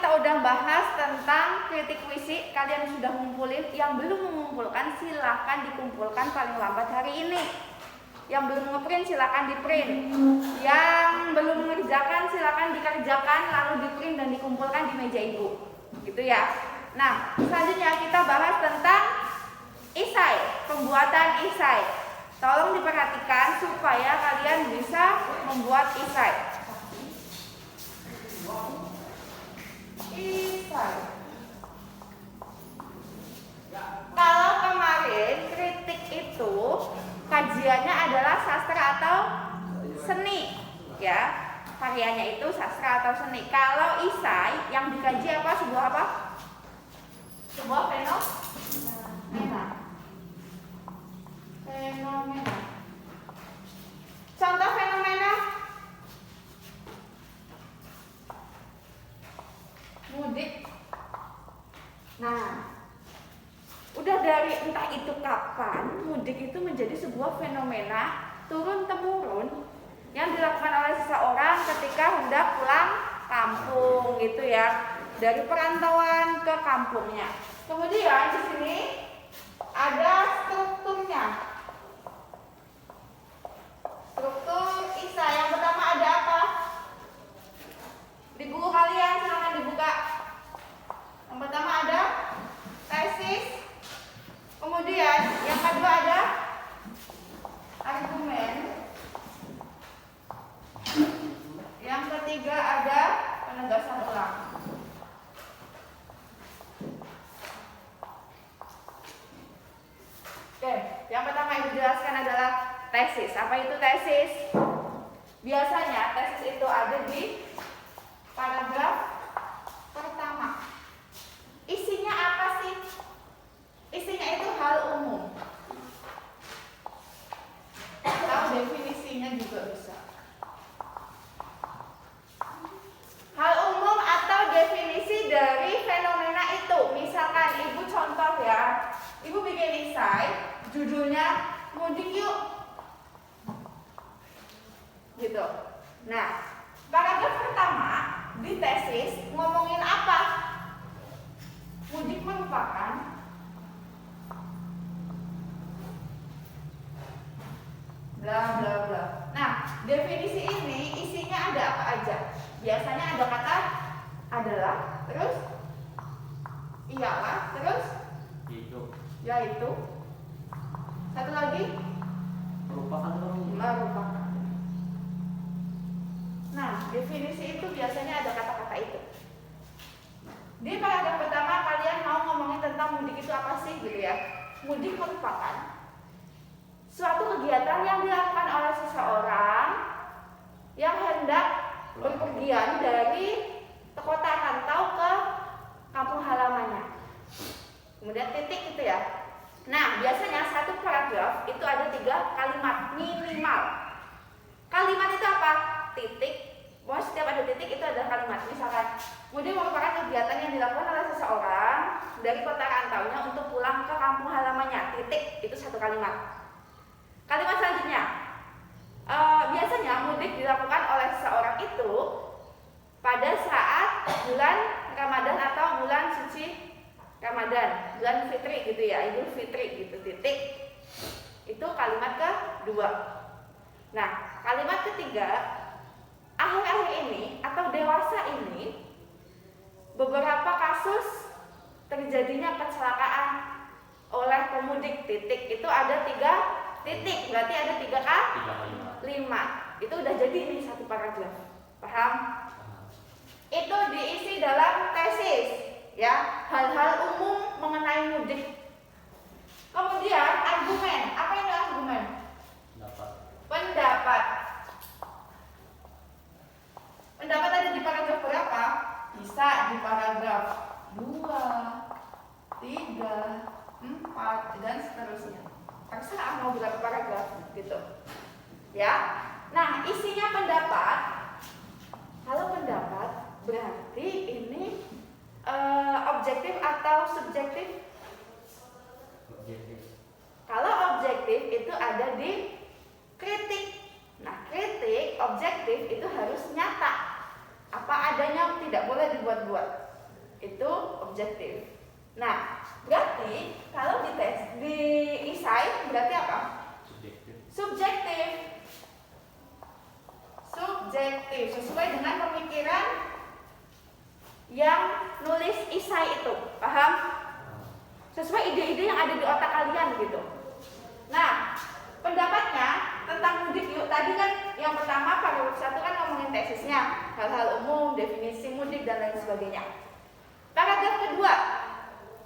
kita udah bahas tentang kritik puisi. Kalian sudah ngumpulin. Yang belum mengumpulkan silahkan dikumpulkan paling lambat hari ini. Yang belum ngeprint silahkan di print. Yang belum mengerjakan silahkan dikerjakan, lalu di print dan dikumpulkan di meja ibu. Gitu ya. Nah, selanjutnya kita bahas tentang esai, pembuatan esai. Tolong diperhatikan supaya kalian bisa membuat esai. Esai. Kalau kemarin kritik itu kajiannya adalah sastra atau seni, ya. Karyanya itu sastra atau seni. Kalau esai yang dikaji apa? Sebuah apa? Sebuah fenomena. Fenomena. Contoh fenomena. Mudik. Nah, udah dari entah itu kapan mudik itu menjadi sebuah fenomena turun-temurun yang dilakukan oleh seseorang ketika hendak pulang kampung gitu ya, dari perantauan ke kampungnya. Kemudian di sini ada strukturnya. Struktur esai yang pertama ada apa? Di buku kalian silakan dibuka. Yang pertama ada tesis. Kemudian yang kedua ada argumen. Yang ketiga ada penegasan ulang. Oke, yang pertama yang dijelaskan adalah tesis. Apa itu tesis? Biasanya tesis itu ada di paragraf pertama. Isinya apa sih? Isinya itu hal umum. Tahu definisinya juga bisa. Hal umum atau definisi dari fenomena itu. Misalkan ibu contoh ya, ibu bikin esai, judulnya mudik yuk, gitu. Nah, paragraf pertama di tesis ngomongin apa? Mudik merupakan bla bla bla. Nah, definisi ini isinya ada apa aja? Biasanya ada kata adalah, terus iyalah, terus yaitu, satu lagi merupakan. Nah, definisi itu biasanya ada kata-kata itu. Di paragraf pertama kalian mau ngomongin tentang mudik itu apa sih gitu ya? Mudik merupakan suatu kegiatan yang dilakukan oleh seseorang yang hendak berpergian dari kota rantau ke kampung halamannya. Kemudian titik gitu ya. Nah, biasanya satu paragraf itu ada 3 kalimat minimal. Kalimat itu apa? Titik. Bahwa setiap ada titik itu adalah kalimat. Misalkan, mudik merupakan kegiatan yang dilakukan oleh seseorang dari kota rantaunya untuk pulang ke kampung halamannya. Titik. Itu satu kalimat. Kalimat selanjutnya, biasanya mudik dilakukan oleh seseorang itu pada saat bulan Ramadan atau bulan suci Ramadan, bulan Fitri gitu ya, Idul Fitri gitu, titik. Itu kalimat kedua. Nah, kalimat ketiga, akhir-akhir ini atau dewasa ini beberapa kasus terjadinya kecelakaan oleh pemudik, titik. Itu ada 3 titik, berarti ada 3 5. Itu udah jadi ini satu paragraf. Paham? Itu diisi dalam tesis, ya, hal-hal umum mengenai mudik. Kemudian argumen. Apa itu argumen? Pendapat. Pendapat ada di paragraf berapa? Bisa di paragraf 2, 3, 4 dan seterusnya. Terserah mau berapa paragraf gitu. Ya. Nah, isinya pendapat. Kalau pendapat berarti ini objektif atau subjektif? Kalau objektif itu ada di kritik. Nah, kritik objektif itu harus nyata. Apa adanya, tidak boleh dibuat-buat. Itu objektif. Nah, berarti kalau di isai berarti apa? Subjektif. Subjektif sesuai dengan pemikiran yang nulis isai itu. Paham? Sesuai ide-ide yang ada di otak kalian gitu. Nah, pendapatnya tentang mudik yuk. Tadi kan yang pertama paragraf 1 kan ngomongin tesisnya, hal-hal umum, definisi mudik dan lain sebagainya. Paragraf kedua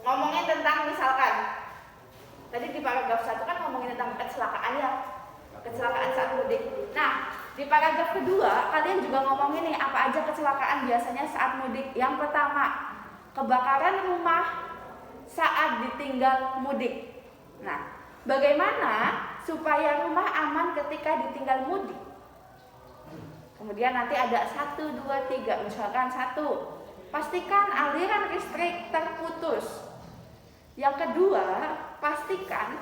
ngomongin tentang misalkan tadi di paragraf 1 kan ngomongin tentang kecelakaan ya, kecelakaan saat mudik. Nah, di paragraf kedua kalian juga ngomongin nih apa aja kecelakaan biasanya saat mudik. Yang pertama, kebakaran rumah saat ditinggal mudik. Nah, bagaimana supaya rumah aman ketika ditinggal mudik? Kemudian nanti ada 1, 2, 3. Misalkan 1, pastikan aliran listrik terputus. Yang kedua, pastikan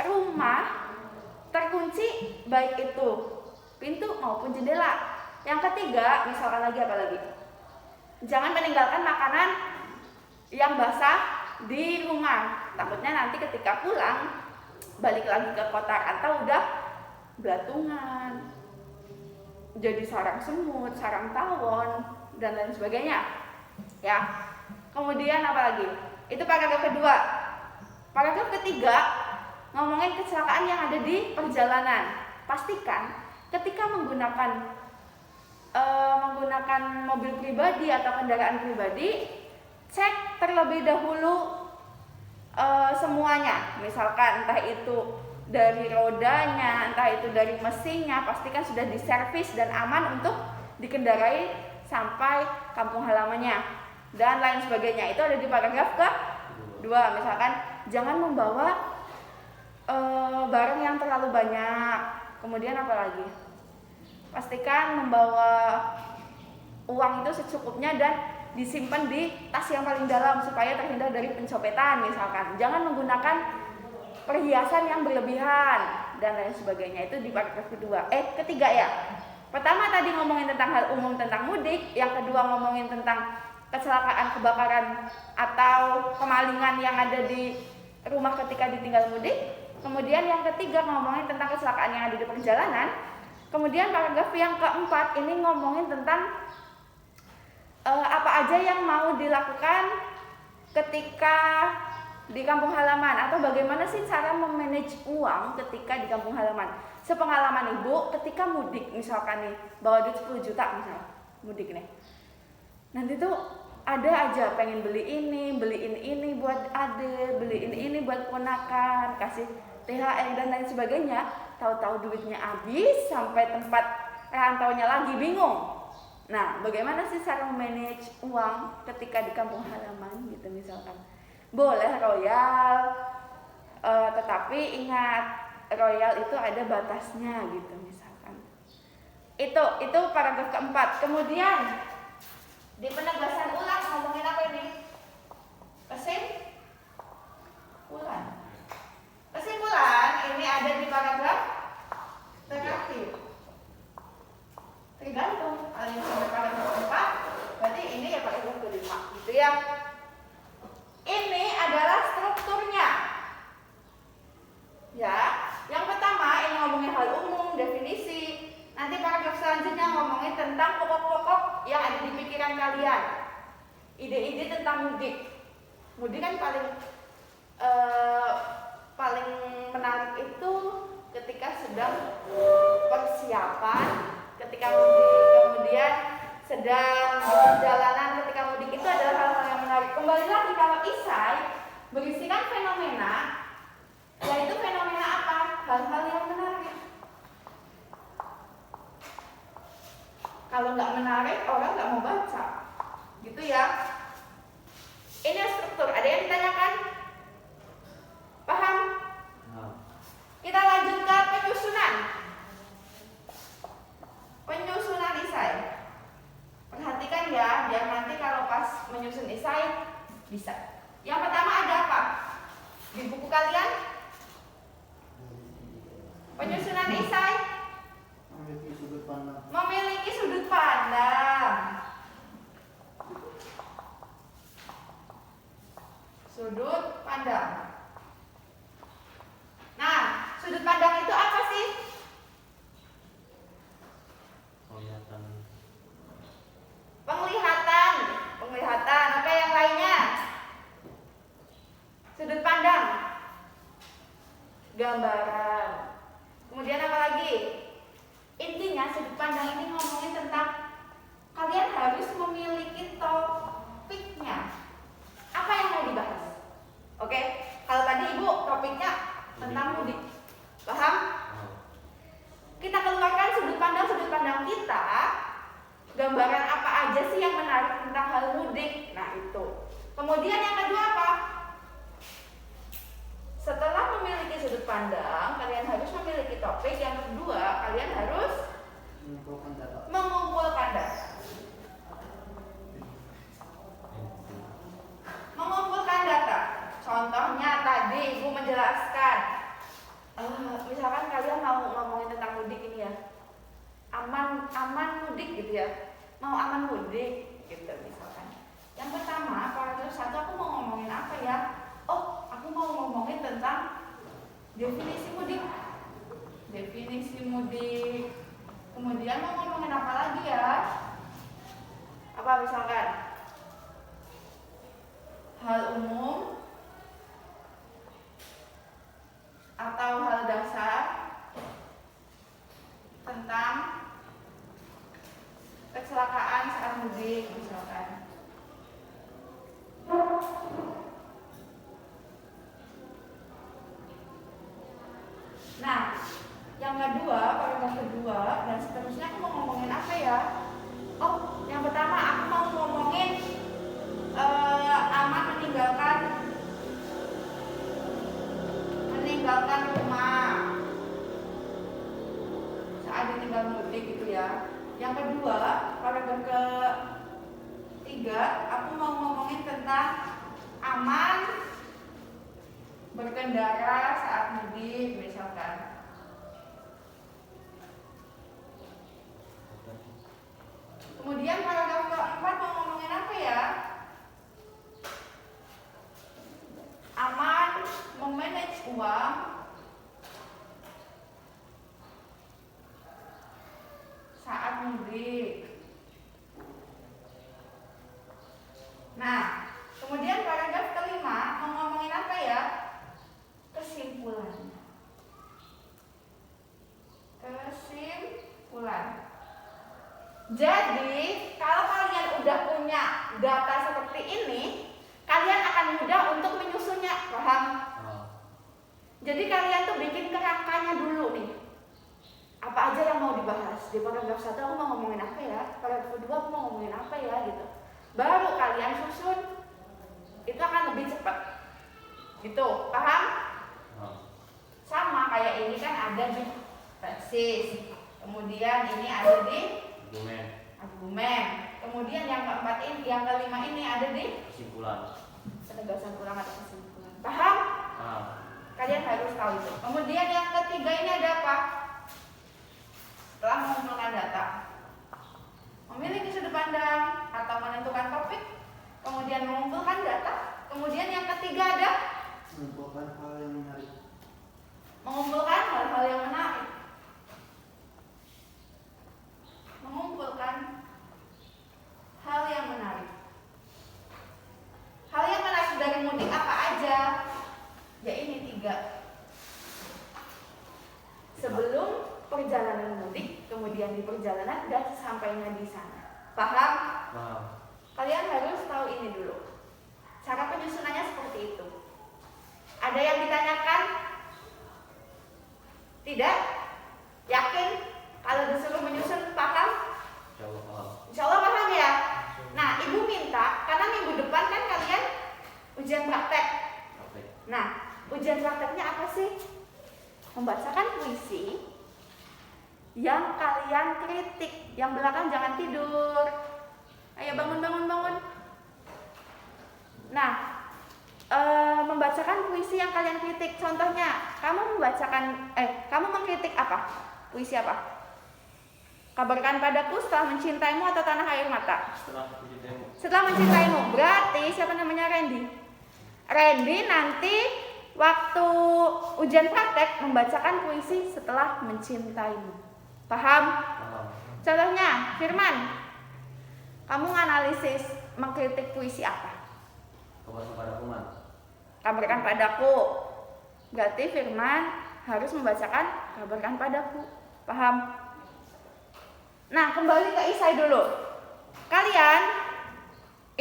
rumah terkunci baik itu pintu maupun jendela. Yang ketiga, misalkan lagi apa lagi? Jangan meninggalkan makanan yang basah di rumah. Takutnya nanti ketika pulang balik lagi ke kotak atau udah belatungan, jadi sarang semut, sarang tawon dan lain sebagainya. Ya. Kemudian apa lagi? Itu paragraf kedua. Paragraf ketiga ngomongin kecelakaan yang ada di perjalanan. Pastikan ketika menggunakan mobil pribadi atau kendaraan pribadi, cek terlebih dahulu semuanya. Misalkan entah itu dari rodanya, entah itu dari mesinnya, pastikan sudah diservis dan aman untuk dikendarai sampai kampung halamannya dan lain sebagainya. Itu ada di paragraf kedua. Misalkan jangan membawa barang yang terlalu banyak. Kemudian apa lagi? Pastikan membawa uang itu secukupnya dan disimpan di tas yang paling dalam supaya terhindar dari pencopetan misalkan. Jangan menggunakan perhiasan yang berlebihan dan lain sebagainya. Itu di paragraf ketiga ya. Pertama tadi ngomongin tentang hal umum tentang mudik, yang kedua ngomongin tentang kecelakaan, kebakaran atau kemalingan yang ada di rumah ketika ditinggal mudik. Kemudian yang ketiga ngomongin tentang kecelakaan yang ada di perjalanan. Kemudian paragraf yang keempat ini ngomongin tentang apa aja yang mau dilakukan ketika di kampung halaman atau bagaimana sih cara memanage uang ketika di kampung halaman. Sepengalaman ibu ketika mudik misalkan nih bawa duit 10 juta misal mudik nih. Nanti tuh ada aja pengen beliin ini buat ade, beliin ini buat ponakan, kasih THR dan lain sebagainya. Tahu-tahu duitnya habis sampai tempat rantaunya lagi bingung. Nah, bagaimana sih cara manage uang ketika di kampung halaman gitu misalkan? Boleh royal, tetapi ingat royal itu ada batasnya gitu misalkan. Itu paragraf keempat. Kemudian di penegasan ulang ngomongin apa ini? Kesimpulan ini ada di paragraf terakhir. Tergantung kalau yang sampai paragraf 4 berarti ini ya paragraf kelima gitu ya. Ini adalah strukturnya ya. Yang pertama ini ngomongin hal umum, definisi. Nanti paragraf selanjutnya ngomongin tentang pokok-pokok yang ada di pikiran kalian, ide-ide tentang mudik. Mudik kan paling menarik itu ketika sedang persiapan ketika mudik, kemudian sedang perjalanan ketika mudik. Itu adalah hal-hal yang menarik. Kembali lagi kalau isai berisikan fenomena, yaitu fenomena apa? Hal-hal yang menarik. Kalau nggak menarik orang nggak mau baca, gitu ya. Ini struktur. Ada yang ditanyakan? Paham? Kita lanjut ke penyusunan. Penyusunan isai. Perhatikan ya, biar nanti kalau pas menyusun isai bisa. Yang pertama ada apa? Di buku kalian? Penyusunan isai memiliki sudut pandang. Sudut pandang. Nah, sudut pandang itu apa sih? Penglihatan. Penglihatan. Apa yang lainnya? Sudut pandang. Gambaran. Kemudian apa lagi? Intinya sudut pandang ini ngomongin tentang kalian harus memiliki topiknya. Apa yang mau dibahas? Oke, kalau tadi Ibu topiknya tentang mudik. Paham? Kita keluarkan sudut pandang kita. Gambaran apa aja sih yang menarik tentang hal mudik? Nah, itu. Kemudian yang kedua apa? Setelah memiliki sudut pandang, kalian harus memiliki topik. Yang kedua, kalian harus mengumpulkan data. Mengumpulkan data. Contohnya tadi Ibu menjelaskan, misalkan kalian mau ngomongin tentang mudik ini ya, aman mudik gitu ya, mau aman mudik gitu misalkan. Yang pertama, paragraf 1 aku mau ngomongin apa ya? Oh, aku mau ngomongin tentang definisi mudik. Definisi mudik. Kemudian mau ngomongin apa lagi ya? Apa misalkan? Hal umum atau hal dasar tentang kecelakaan saat mudik misalkan. Nah, yang kedua, paragraf kedua dan seterusnya aku mau ngomongin apa ya? Oh, yang pertama aku mau ngomongin aman meninggalkan rumah saat ditinggal mudik gitu ya. Yang kedua, paragraf ketiga, aku mau ngomongin tentang aman berkendara saat mudik misalkan. Kemudian paragraf keempat mau ngomongin apa ya? Aman memanage uang saat mudik. Nah, kemudian paragraf kelima mau ngomongin apa ya? Kesimpulan. Jadi, kalau kalian udah punya data seperti ini, kalian akan mudah untuk menyusunnya, paham? Jadi kalian tuh bikin kerangkanya dulu nih. Apa aja yang mau dibahas? Di paragraf 1 aku mau ngomongin apa ya? Paragraf 2 aku mau ngomongin apa ya gitu. Baru kalian susun. Itu akan lebih cepat. Gitu, paham? Sama kayak ini kan ada di tesis. Kemudian ini ada di argumen. Kemudian yang keempat ini, yang kelima ini ada di kesimpulan. Penegasan ulang atau kesimpulan. Paham? Kalian harus tahu itu. Kemudian yang ketiga ini ada apa? Setelah mengumpulkan data, memiliki sudut pandang atau menentukan topik, kemudian mengumpulkan data, kemudian yang ketiga ada mengumpulkan hal yang menarik. Mengumpulkan hal-hal yang menarik. Mengumpulkan hal yang menarik. Hal yang menarik dari mudik apa aja? Ya ini 3. Sebelum perjalanan mudik, kemudian di perjalanan dan sampainya di sana. Paham? Kalian harus tahu ini dulu. Cara penyusunannya seperti itu. Ada yang ditanyakan? Tidak? Yakin? Kalau disuruh menyusun paham? Insya Allah paham ya? Nah, ibu minta, karena minggu depan kan kalian ujian praktek. Nah, ujian prakteknya apa sih? Membacakan puisi yang kalian kritik. Yang belakang jangan tidur. Ayo bangun. Nah, membacakan puisi yang kalian kritik. Contohnya, kamu mengkritik apa? Puisi apa? Kabarkan padaku setelah mencintaimu atau tanah air mata? Setelah mencintaimu. Setelah mencintaimu. Berarti siapa namanya Randy? Randy nanti waktu ujian praktek membacakan puisi setelah mencintaimu. Paham? Paham. Contohnya, Firman, kamu menganalisis, mengkritik puisi apa? Kabarkan padaku, Man. Kabarkan padaku. Berarti Firman harus membacakan kabarkan padaku. Paham? Nah, kembali ke Isai dulu. Kalian,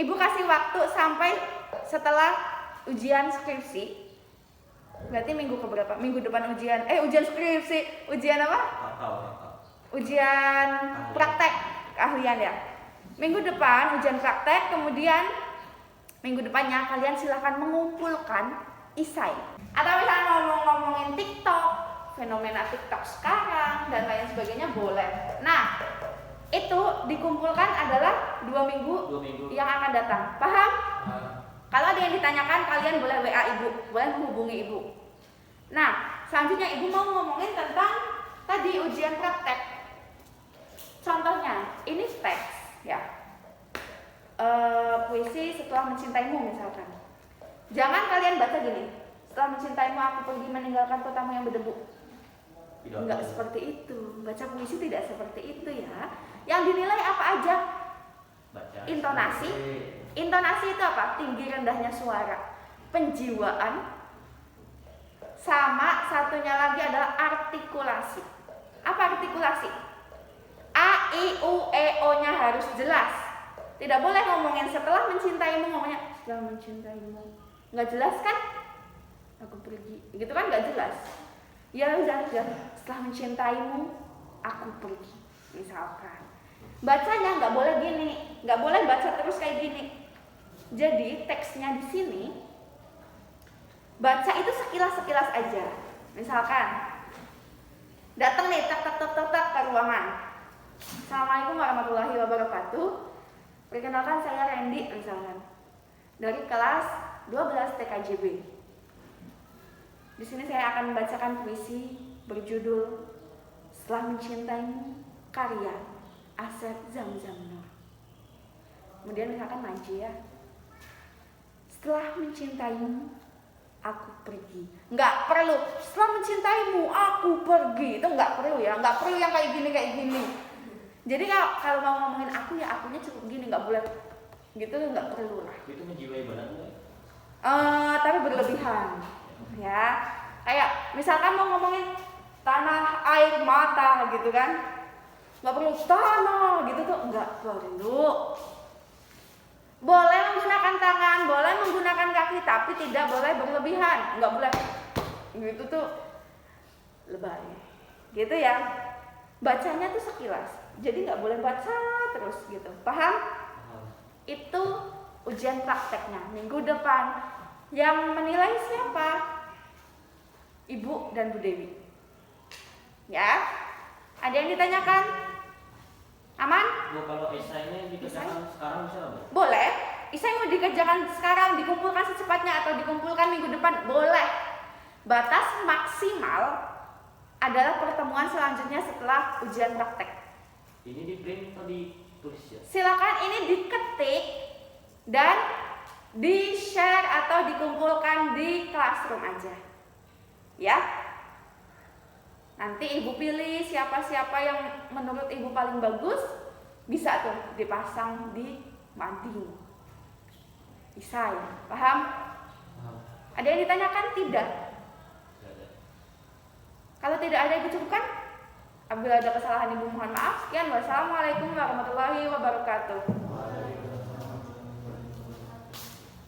ibu kasih waktu sampai setelah ujian skripsi. Berarti minggu keberapa? Minggu depan ujian. Ujian skripsi. Ujian apa? Kakao. Ujian praktek keahlian ya. Minggu depan ujian praktek, kemudian minggu depannya kalian silahkan mengumpulkan isai. Atau misalnya ngomongin TikTok, fenomena TikTok sekarang dan lain sebagainya boleh. Nah, itu dikumpulkan adalah 2 minggu, 2 minggu yang akan datang. Paham? Kalau ada yang ditanyakan, kalian boleh WA ibu, boleh menghubungi ibu. Nah, selanjutnya ibu mau ngomongin tentang tadi ujian praktek. Contohnya, ini teks ya. Puisi setelah mencintaimu misalkan. Jangan kalian baca gini. Setelah mencintaimu aku pergi meninggalkan kotamu yang berdebu. Enggak seperti itu. Baca puisi tidak seperti itu ya. Yang dinilai apa aja? Baca. Intonasi. Intonasi itu apa? Tinggi rendahnya suara. Penjiwaan. Sama satunya lagi adalah artikulasi. Apa artikulasi? A, I, U, E, O nya harus jelas. Tidak boleh ngomongin setelah mencintaimu, ngomongnya setelah mencintaimu. Nggak jelas kan? Aku pergi. Gitu kan nggak jelas. Ya udah, setelah mencintaimu, aku pergi. Misalkan. Bacanya nggak boleh gini. Nggak boleh baca terus kayak gini. Jadi teksnya di sini baca itu sekilas-sekilas aja. Misalkan datang nih tak ke ruangan. Assalamualaikum warahmatullahi wabarakatuh. Perkenalkan saya Randy misalkan. Dari kelas 12 TKJB. Di sini saya akan membacakan puisi berjudul Setelah Mencintaimu karya Asep Zamzam Nur. Kemudian misalkan maju ya. Setelah mencintaimu aku pergi. Nggak perlu setelah mencintaimu aku pergi. Itu nggak perlu ya. Nggak perlu yang kayak gini. Jadi kalau mau ngomongin aku ya akunya cukup gini, nggak boleh gitu, nggak perlu lah. Itu menjiwai banget nggak? Tapi berlebihan ya. Kayak misalkan mau ngomongin tanah, air, mata gitu kan, nggak perlu tanah gitu tuh, nggak perlu. Boleh menggunakan tangan, boleh menggunakan kaki, tapi tidak boleh berlebihan. Nggak boleh gitu tuh lebay gitu ya. Bacanya tuh sekilas, jadi nggak boleh baca terus gitu. Paham? Itu ujian prakteknya minggu depan. Yang menilai siapa? Ibu dan Bu Dewi. Ya? Ada yang ditanyakan? Aman? Bu, kalau esainya dikerjakan sekarang bisa nggak? Boleh. Isai mau dikerjakan sekarang, dikumpulkan secepatnya atau dikumpulkan minggu depan? Boleh. Batas maksimal adalah pertemuan selanjutnya setelah ujian praktek. Ini di print atau ditulis ya? Silakan ini diketik dan di-share atau dikumpulkan di classroom aja. Ya. Nanti ibu pilih siapa-siapa yang menurut ibu paling bagus, bisa tuh dipasang di mading. Isai. Paham? Ada yang ditanyakan? Tidak. Kalau tidak ada ibu cukupkan. Apabila ada kesalahan ibu mohon maaf. Sekian, wassalamualaikum warahmatullahi wabarakatuh.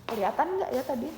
Kelihatan nggak ya tadi?